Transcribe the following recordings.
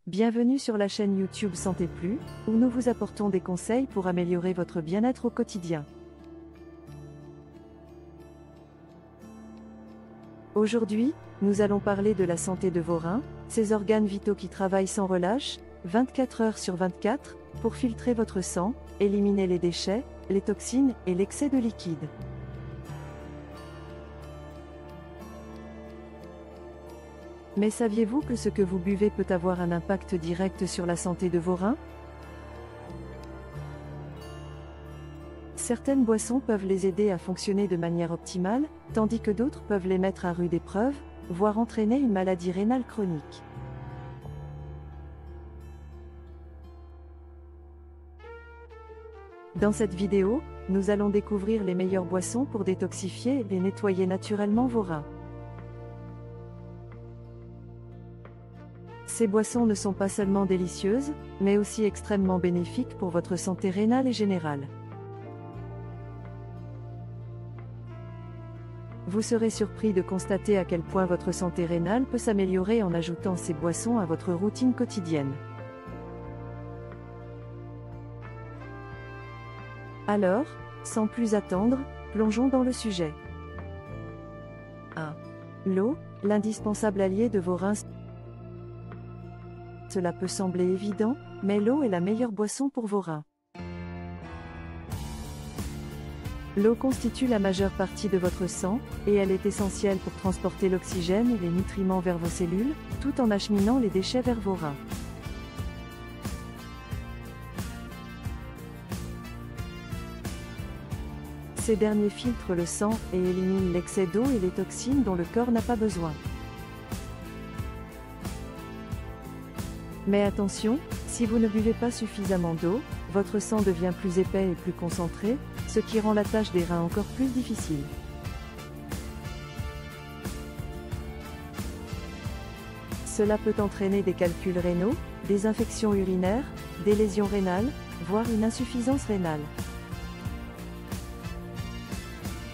Bienvenue sur la chaîne YouTube Santé Plus, où nous vous apportons des conseils pour améliorer votre bien-être au quotidien. Aujourd'hui, nous allons parler de la santé de vos reins, ces organes vitaux qui travaillent sans relâche, 24 heures sur 24, pour filtrer votre sang, éliminer les déchets, les toxines et l'excès de liquide. Mais saviez-vous que ce que vous buvez peut avoir un impact direct sur la santé de vos reins? Certaines boissons peuvent les aider à fonctionner de manière optimale, tandis que d'autres peuvent les mettre à rude épreuve, voire entraîner une maladie rénale chronique. Dans cette vidéo, nous allons découvrir les meilleures boissons pour détoxifier et nettoyer naturellement vos reins. Ces boissons ne sont pas seulement délicieuses, mais aussi extrêmement bénéfiques pour votre santé rénale et générale. Vous serez surpris de constater à quel point votre santé rénale peut s'améliorer en ajoutant ces boissons à votre routine quotidienne. Alors, sans plus attendre, plongeons dans le sujet. 1. L'eau, l'indispensable allié de vos reins. Cela peut sembler évident, mais l'eau est la meilleure boisson pour vos reins. L'eau constitue la majeure partie de votre sang, et elle est essentielle pour transporter l'oxygène et les nutriments vers vos cellules, tout en acheminant les déchets vers vos reins. Ces derniers filtrent le sang et éliminent l'excès d'eau et les toxines dont le corps n'a pas besoin. Mais attention, si vous ne buvez pas suffisamment d'eau, votre sang devient plus épais et plus concentré, ce qui rend la tâche des reins encore plus difficile. Cela peut entraîner des calculs rénaux, des infections urinaires, des lésions rénales, voire une insuffisance rénale.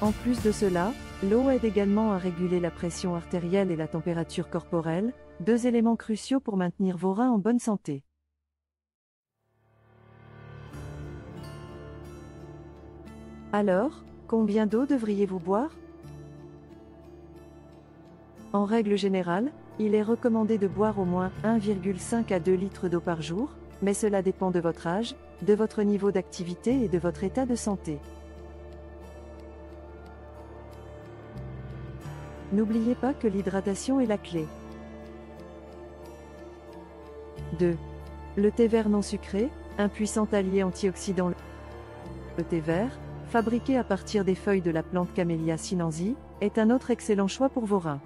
En plus de cela, l'eau aide également à réguler la pression artérielle et la température corporelle, deux éléments cruciaux pour maintenir vos reins en bonne santé. Alors, combien d'eau devriez-vous boire? En règle générale, il est recommandé de boire au moins 1,5 à 2 litres d'eau par jour, mais cela dépend de votre âge, de votre niveau d'activité et de votre état de santé. N'oubliez pas que l'hydratation est la clé. 2. Le thé vert non sucré, un puissant allié antioxydant. Le thé vert, fabriqué à partir des feuilles de la plante Camellia sinensis, est un autre excellent choix pour vos reins.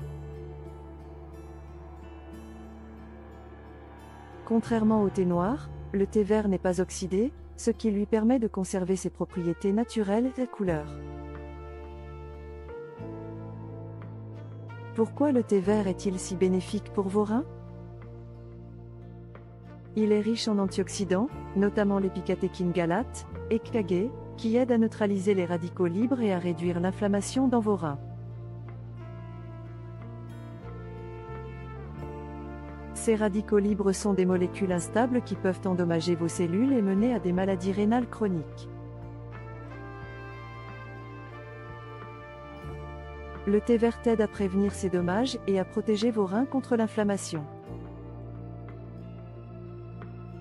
Contrairement au thé noir, le thé vert n'est pas oxydé, ce qui lui permet de conserver ses propriétés naturelles et couleurs. Pourquoi le thé vert est-il si bénéfique pour vos reins? Il est riche en antioxydants, notamment l'épicatechin galate, ECKG, qui aident à neutraliser les radicaux libres et à réduire l'inflammation dans vos reins. Ces radicaux libres sont des molécules instables qui peuvent endommager vos cellules et mener à des maladies rénales chroniques. Le thé vert aide à prévenir ces dommages et à protéger vos reins contre l'inflammation.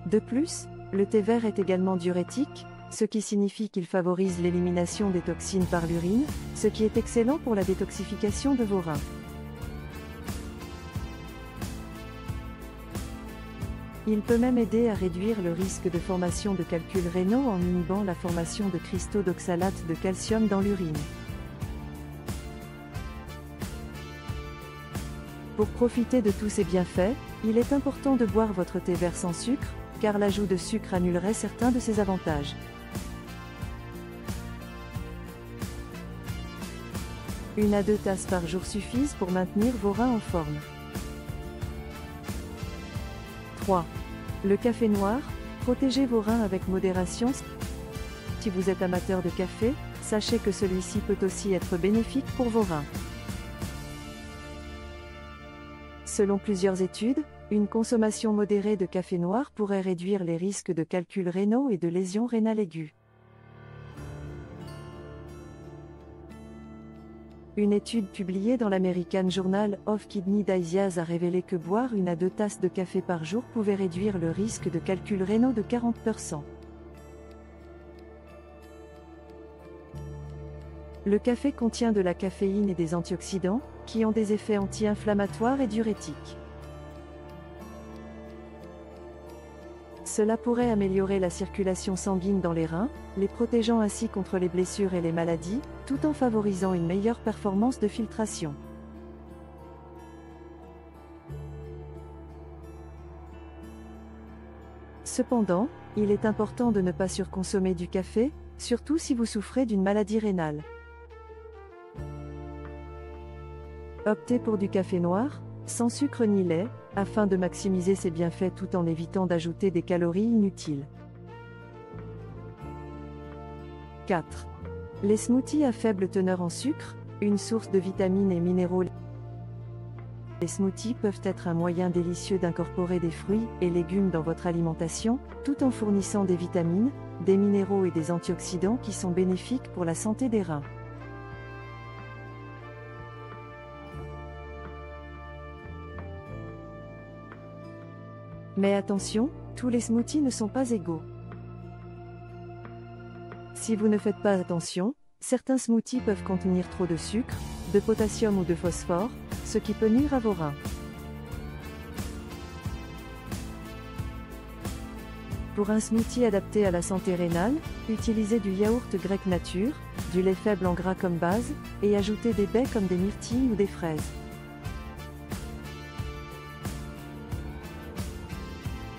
De plus, le thé vert est également diurétique, ce qui signifie qu'il favorise l'élimination des toxines par l'urine, ce qui est excellent pour la détoxification de vos reins. Il peut même aider à réduire le risque de formation de calculs rénaux en inhibant la formation de cristaux d'oxalate de calcium dans l'urine. Pour profiter de tous ces bienfaits, il est important de boire votre thé vert sans sucre, car l'ajout de sucre annulerait certains de ses avantages. Une à 2 tasses par jour suffisent pour maintenir vos reins en forme. 3. Le café noir, protégez vos reins avec modération. Si vous êtes amateur de café, sachez que celui-ci peut aussi être bénéfique pour vos reins. Selon plusieurs études, Une consommation modérée de café noir pourrait réduire les risques de calculs rénaux et de lésions rénales aiguës. Une étude publiée dans l'American Journal of Kidney Disease a révélé que boire 1 à 2 tasses de café par jour pouvait réduire le risque de calculs rénaux de 40%. Le café contient de la caféine et des antioxydants, qui ont des effets anti-inflammatoires et diurétiques. Cela pourrait améliorer la circulation sanguine dans les reins, les protégeant ainsi contre les blessures et les maladies, tout en favorisant une meilleure performance de filtration. Cependant, il est important de ne pas surconsommer du café, surtout si vous souffrez d'une maladie rénale. Optez pour du café noir, sans sucre ni lait, afin de maximiser ses bienfaits tout en évitant d'ajouter des calories inutiles. 4. Les smoothies à faible teneur en sucre, une source de vitamines et minéraux. Les smoothies peuvent être un moyen délicieux d'incorporer des fruits et légumes dans votre alimentation, tout en fournissant des vitamines, des minéraux et des antioxydants qui sont bénéfiques pour la santé des reins. Mais attention, tous les smoothies ne sont pas égaux. Si vous ne faites pas attention, certains smoothies peuvent contenir trop de sucre, de potassium ou de phosphore, ce qui peut nuire à vos reins. Pour un smoothie adapté à la santé rénale, utilisez du yaourt grec nature, du lait faible en gras comme base, et ajoutez des baies comme des myrtilles ou des fraises.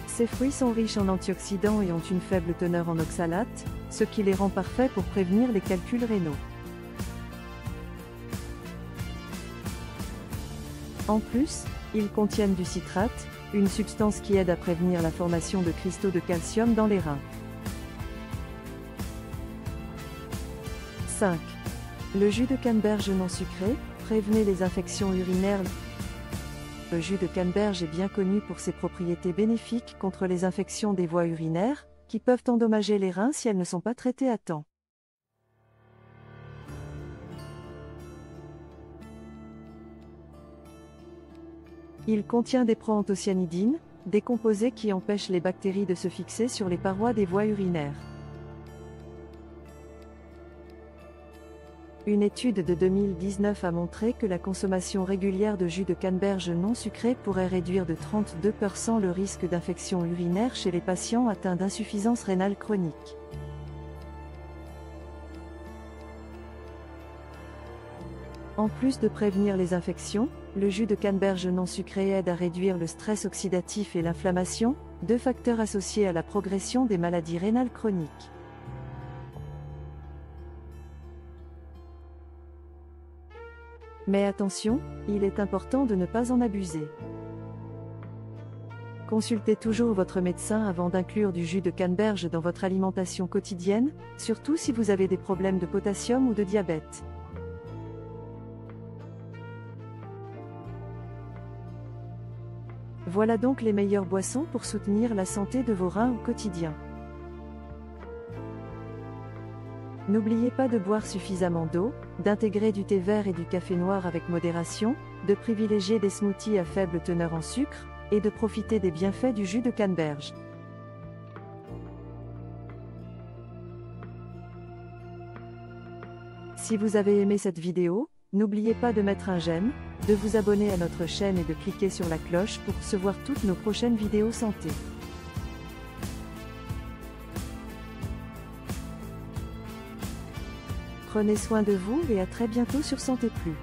Ces fruits sont riches en antioxydants et ont une faible teneur en oxalates, ce qui les rend parfaits pour prévenir les calculs rénaux. En plus, ils contiennent du citrate, une substance qui aide à prévenir la formation de cristaux de calcium dans les reins. 5. Le jus de canneberge non sucré, prévenez les infections urinaires. Le jus de canneberge est bien connu pour ses propriétés bénéfiques contre les infections des voies urinaires, qui peuvent endommager les reins si elles ne sont pas traitées à temps. Il contient des proanthocyanidines, des composés qui empêchent les bactéries de se fixer sur les parois des voies urinaires. Une étude de 2019 a montré que la consommation régulière de jus de canneberge non sucré pourrait réduire de 32% le risque d'infection urinaire chez les patients atteints d'insuffisance rénale chronique. En plus de prévenir les infections, le jus de canneberge non sucré aide à réduire le stress oxydatif et l'inflammation, deux facteurs associés à la progression des maladies rénales chroniques. Mais attention, il est important de ne pas en abuser. Consultez toujours votre médecin avant d'inclure du jus de canneberge dans votre alimentation quotidienne, surtout si vous avez des problèmes de potassium ou de diabète. Voilà donc les meilleures boissons pour soutenir la santé de vos reins au quotidien. N'oubliez pas de boire suffisamment d'eau, d'intégrer du thé vert et du café noir avec modération, de privilégier des smoothies à faible teneur en sucre, et de profiter des bienfaits du jus de canneberge. Si vous avez aimé cette vidéo, n'oubliez pas de mettre un j'aime, de vous abonner à notre chaîne et de cliquer sur la cloche pour recevoir toutes nos prochaines vidéos santé. Prenez soin de vous et à très bientôt sur Santé Plus.